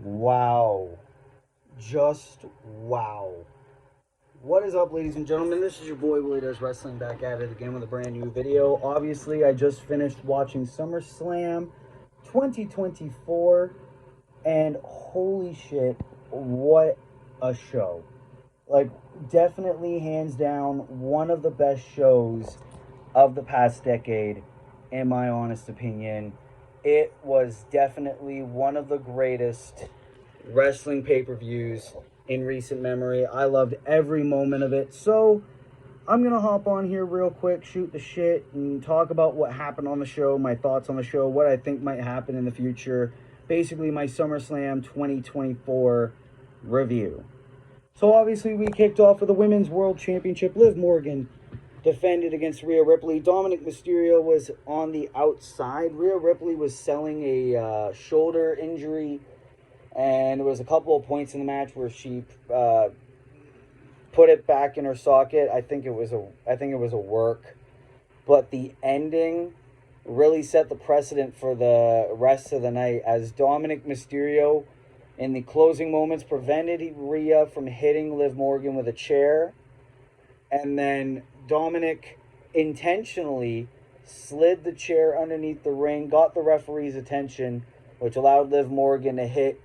Wow. Just wow. What is up, ladies and gentlemen? This is your boy Willie Does Wrestling back at it again with a brand new video. Obviously, I just finished watching Summerslam 2024, and holy shit, what a show. Like, definitely, hands down, one of the best shows of the past decade, in my honest opinion. It was definitely one of the greatest wrestling pay-per-views in recent memory. I loved every moment of it. So I'm going to hop on here real quick, shoot the shit, and talk about what happened on the show, my thoughts on the show, what I think might happen in the future. Basically, my SummerSlam 2024 review. So obviously, we kicked off with the Women's World Championship. Liv Morgan defended against Rhea Ripley. Dominic Mysterio was on the outside. Rhea Ripley was selling a shoulder injury, and there was a couple of points in the match where she put it back in her socket. I think it was a work, but the ending really set the precedent for the rest of the night as Dominic Mysterio in the closing moments prevented Rhea from hitting Liv Morgan with a chair, and then Dominic intentionally slid the chair underneath the ring, got the referee's attention, which allowed Liv Morgan to hit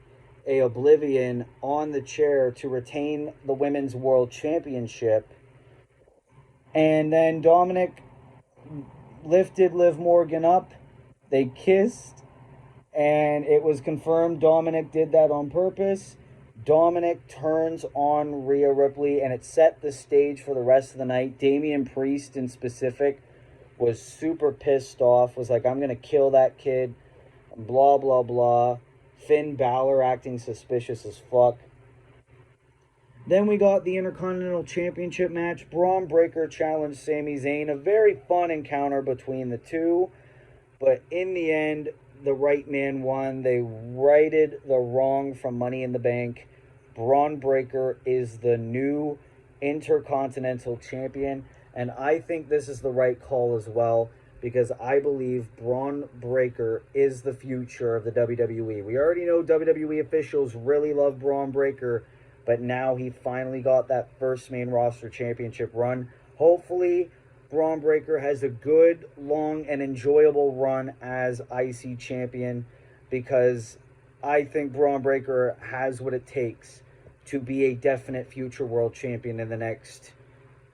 a Oblivion on the chair to retain the Women's World Championship. And then Dominic lifted Liv Morgan up. They kissed, and it was confirmed Dominic did that on purpose. Dominic turns on Rhea Ripley, and it set the stage for the rest of the night. Damian Priest, in specific, was super pissed off, was like, I'm going to kill that kid, blah, blah, blah. Finn Balor acting suspicious as fuck. Then we got the Intercontinental Championship match. Braun Breaker challenged Sami Zayn. A very fun encounter between the two, but in the end, the right man won. They righted the wrong from Money in the Bank. Braun Breaker is the new Intercontinental Champion, and I think this is the right call as well, because I believe Braun Breaker is the future of the WWE. We already know WWE officials really love Braun Breaker, but now he finally got that first main roster championship run. Hopefully, Braun Breaker has a good, long, and enjoyable run as IC champion, because I think Braun Breaker has what it takes to be a definite future world champion in the next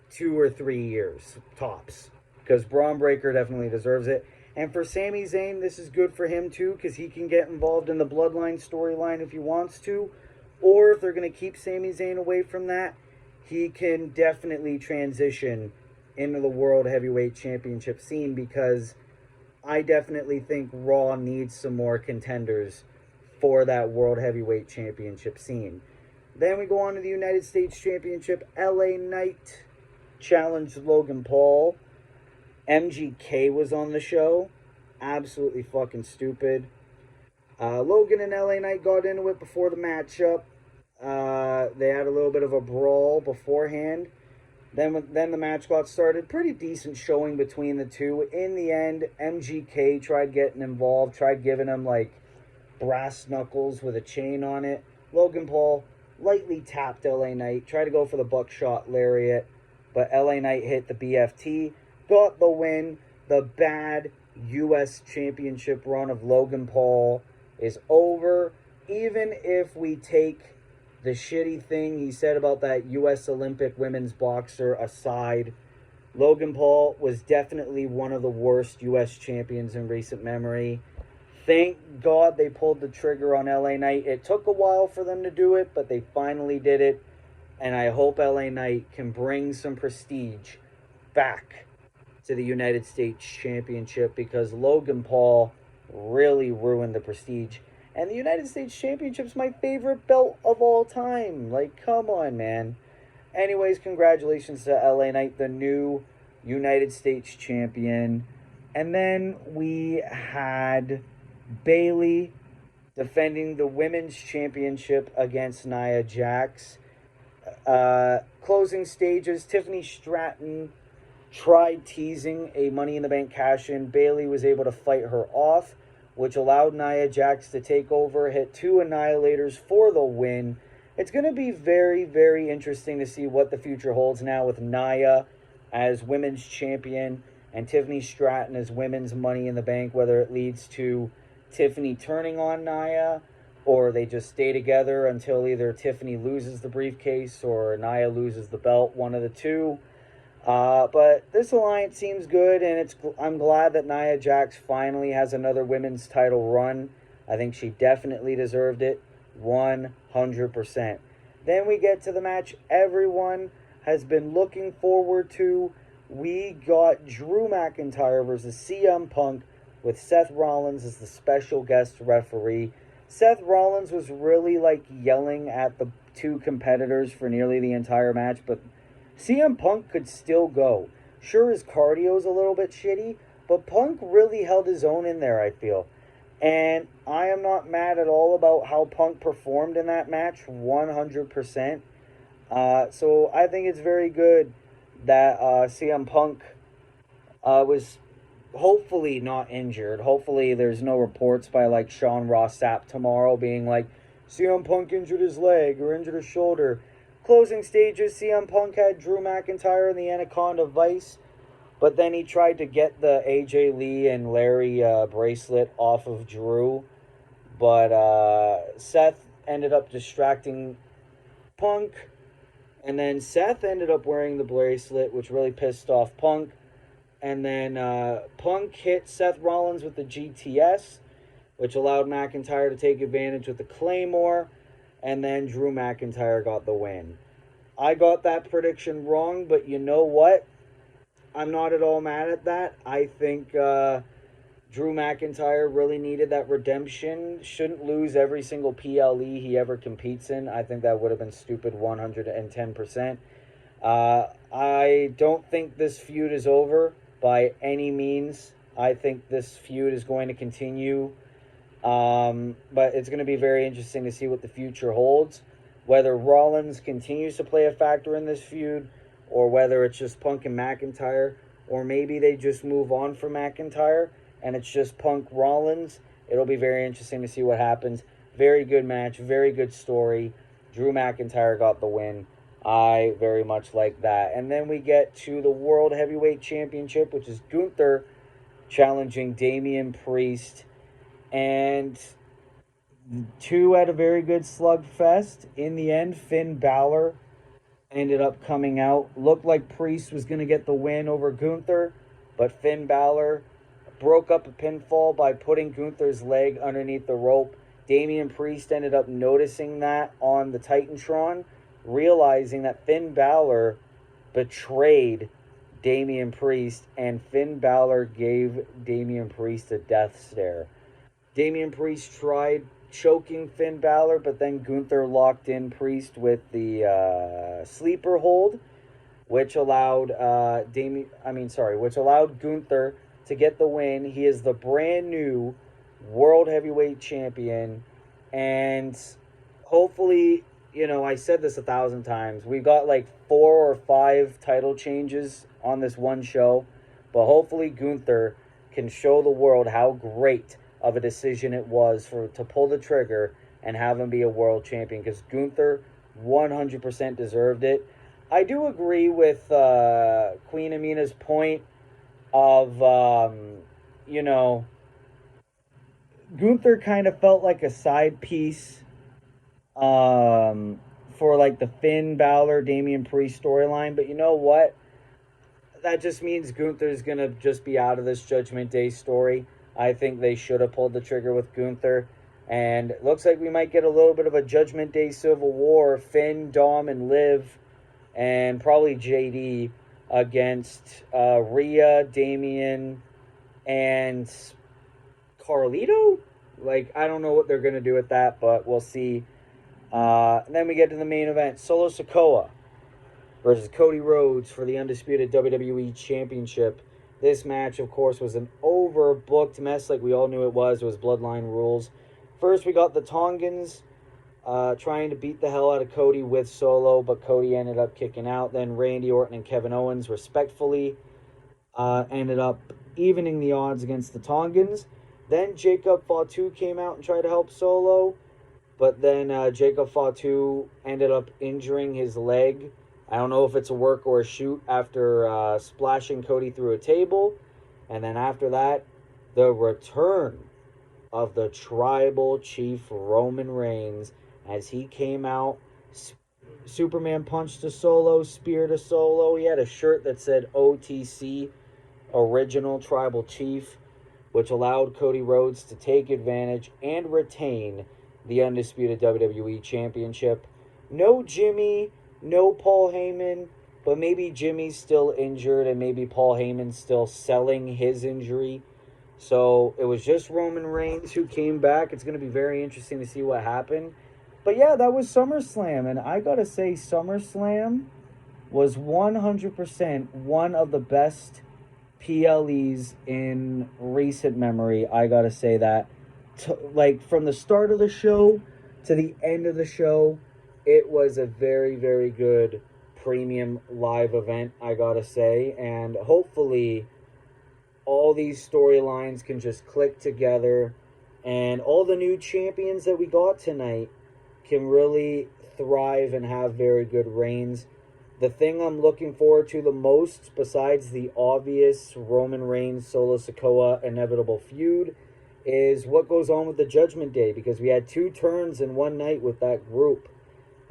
2 or 3 years, tops. Because Braun Breaker definitely deserves it. And for Sami Zayn, this is good for him too, because he can get involved in the Bloodline storyline if he wants to. Or if they're going to keep Sami Zayn away from that, he can definitely transition into the World Heavyweight Championship scene, because I definitely think Raw needs some more contenders for that World Heavyweight Championship scene. Then we go on to the United States Championship. LA Knight challenged Logan Paul. MGK was on the show. Absolutely fucking stupid. Logan and LA Knight got into it before the matchup. They had a little bit of a brawl beforehand. Then the match got started. Pretty decent showing between the two. In the end, MGK tried getting involved, tried giving him like brass knuckles with a chain on it. Logan Paul lightly tapped LA Knight, tried to go for the buckshot lariat, but LA Knight hit the BFT, got the win. The bad U.S. Championship run of Logan Paul is over. Even if we take the shitty thing he said about that U.S. Olympic women's boxer aside, Logan Paul was definitely one of the worst U.S. champions in recent memory. Thank God they pulled the trigger on LA Knight. It took a while for them to do it, but they finally did it. And I hope LA Knight can bring some prestige back to the United States Championship, because Logan Paul really ruined the prestige. And the United States Championship's my favorite belt of all time. Like, come on, man. Anyways, congratulations to LA Knight, the new United States Champion. And then we had Bayley defending the Women's Championship against Nia Jax. Closing stages, Tiffany Stratton tried teasing a Money in the Bank cash-in. Bayley was able to fight her off. which allowed Nia Jax to take over, hit 2 Annihilators for the win. It's going to be very, very interesting to see what the future holds now with Nia as women's champion and Tiffany Stratton as women's Money in the Bank, whether it leads to Tiffany turning on Nia or they just stay together until either Tiffany loses the briefcase or Nia loses the belt, one of the two. But this alliance seems good, and I'm glad that Nia Jax finally has another women's title run. I think she definitely deserved it, 100%. Then we get to the match everyone has been looking forward to. We got Drew McIntyre versus CM Punk with Seth Rollins as the special guest referee. Seth Rollins was really yelling at the two competitors for nearly the entire match, but CM Punk could still go. Sure, his cardio's a little bit shitty, but Punk really held his own in there, I feel. And I am not mad at all about how Punk performed in that match, 100%. So I think it's very good that CM Punk was hopefully not injured. Hopefully there's no reports by Sean Ross Sapp tomorrow being CM Punk injured his leg or injured his shoulder. Closing stages, CM Punk had Drew McIntyre in the Anaconda Vice, but then he tried to get the AJ Lee and Larry bracelet off of Drew, but Seth ended up distracting Punk, and then Seth ended up wearing the bracelet, which really pissed off Punk, and then Punk hit Seth Rollins with the GTS, which allowed McIntyre to take advantage with the Claymore, and then Drew McIntyre got the win. I got that prediction wrong, but you know what? I'm not at all mad at that. I think Drew McIntyre really needed that redemption. Shouldn't lose every single PLE he ever competes in. I think that would have been stupid 110%. I don't think this feud is over by any means. I think this feud is going to continue. But it's going to be very interesting to see what the future holds. Whether Rollins continues to play a factor in this feud, or whether it's just Punk and McIntyre, or maybe they just move on from McIntyre and it's just Punk Rollins. It'll be very interesting to see what happens. Very good match, very good story. Drew McIntyre got the win. I very much like that. And then we get to the World Heavyweight Championship, which is Gunther challenging Damian Priest. And two had a very good slugfest. In the end, Finn Balor ended up coming out. Looked like Priest was going to get the win over Gunther, but Finn Balor broke up a pinfall by putting Gunther's leg underneath the rope. Damian Priest ended up noticing that on the Titantron, realizing that Finn Balor betrayed Damian Priest, and Finn Balor gave Damian Priest a death stare. Damian Priest tried choking Finn Balor, but then Gunther locked in Priest with the sleeper hold, which allowed Gunther to get the win. He is the brand new World Heavyweight Champion, and hopefully, I said this 1,000 times, we got 4 or 5 title changes on this one show, but hopefully Gunther can show the world how great of a decision it was to pull the trigger and have him be a world champion, because Gunther 100% deserved it. I do agree with Queen Amina's point of, Gunther kind of felt like a side piece for the Finn Balor, Damian Priest storyline, but you know what? That just means Gunther's going to just be out of this Judgment Day story. I think they should have pulled the trigger with Gunther. And it looks like we might get a little bit of a Judgment Day Civil War. Finn, Dom, and Liv, and probably JD against Rhea, Damian, and Carlito? I don't know what they're going to do with that, but we'll see. And then we get to the main event. Solo Sikoa versus Cody Rhodes for the undisputed WWE Championship. This match, of course, was an overbooked mess like we all knew it was. It was Bloodline rules. First, we got the Tongans trying to beat the hell out of Cody with Solo, but Cody ended up kicking out. Then Randy Orton and Kevin Owens respectfully ended up evening the odds against the Tongans. Then Jacob Fatu came out and tried to help Solo, but then Jacob Fatu ended up injuring his leg. I don't know if it's a work or a shoot after splashing Cody through a table. And then after that, the return of the tribal chief Roman Reigns as he came out. Superman punched a Solo, speared a Solo. He had a shirt that said OTC, Original Tribal Chief, which allowed Cody Rhodes to take advantage and retain the undisputed WWE Championship. No Jimmy, no Paul Heyman, but maybe Jimmy's still injured and maybe Paul Heyman's still selling his injury. So it was just Roman Reigns who came back. It's going to be very interesting to see what happened. But yeah, that was SummerSlam. And I got to say, SummerSlam was 100% one of the best PLEs in recent memory. I got to say that. Like, from the start of the show to the end of the show, it was a very, very good premium live event, I got to say. And hopefully all these storylines can just click together, and all the new champions that we got tonight can really thrive and have very good reigns. The thing I'm looking forward to the most, besides the obvious Roman Reigns, Solo Sikoa inevitable feud, is what goes on with the Judgment Day, because we had two turns in one night with that group,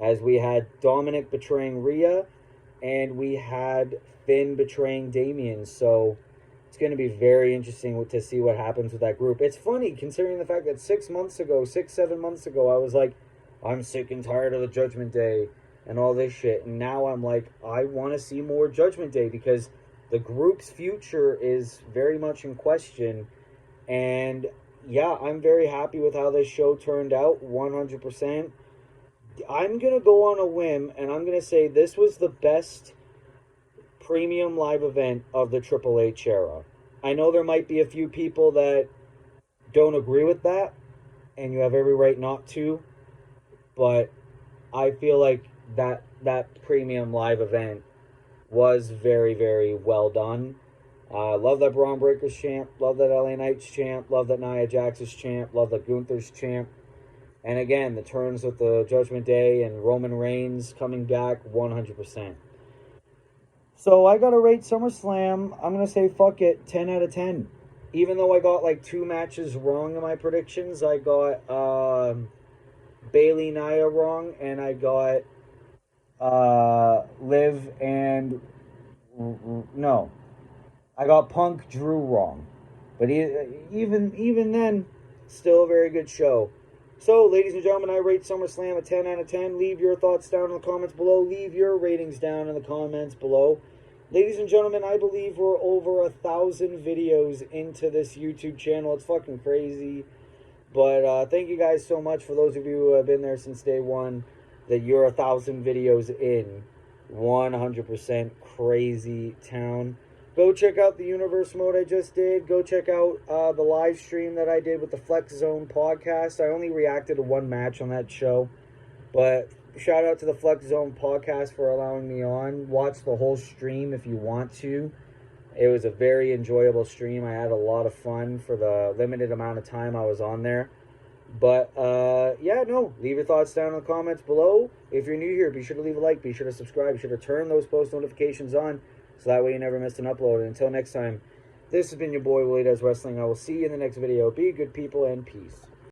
as we had Dominic betraying Rhea, and we had Finn betraying Damian. So it's going to be very interesting to see what happens with that group. It's funny, considering the fact that 7 months ago, I was like, I'm sick and tired of the Judgment Day and all this shit. And now I'm like, I want to see more Judgment Day, because the group's future is very much in question. And yeah, I'm very happy with how this show turned out, 100%. I'm going to go on a whim, and I'm going to say this was the best premium live event of the Triple H era. I know there might be a few people that don't agree with that, and you have every right not to, but I feel like that premium live event was very, very well done. Love that Braun Breaker's champ, love that LA Knight's champ, love that Nia Jax is champ, love that Gunther's champ. And again, the turns with the Judgment Day and Roman Reigns coming back, 100%. So I got to rate SummerSlam, I'm going to say fuck it, 10 out of 10. Even though I got like 2 matches wrong in my predictions, I got Bayley Nia wrong, and I got Liv and... No. I got Punk Drew wrong. But even then, still a very good show. So, ladies and gentlemen, I rate SummerSlam a 10 out of 10. Leave your thoughts down in the comments below. Leave your ratings down in the comments below. Ladies and gentlemen, I believe we're over 1,000 videos into this YouTube channel. It's fucking crazy. But thank you guys so much for those of you who have been there since day one, that you're 1,000 videos in. 100% crazy town. Go check out the Universe Mode I just did. Go check out the live stream that I did with the Flex Zone podcast. I only reacted to one match on that show. But shout out to the Flex Zone podcast for allowing me on. Watch the whole stream if you want to. It was a very enjoyable stream. I had a lot of fun for the limited amount of time I was on there. But, yeah, no. Leave your thoughts down in the comments below. If you're new here, be sure to leave a like. Be sure to subscribe. Be sure to turn those post notifications on, so that way you never miss an upload. And until next time, this has been your boy, Willie Does Wrestling. I will see you in the next video. Be good people, and peace.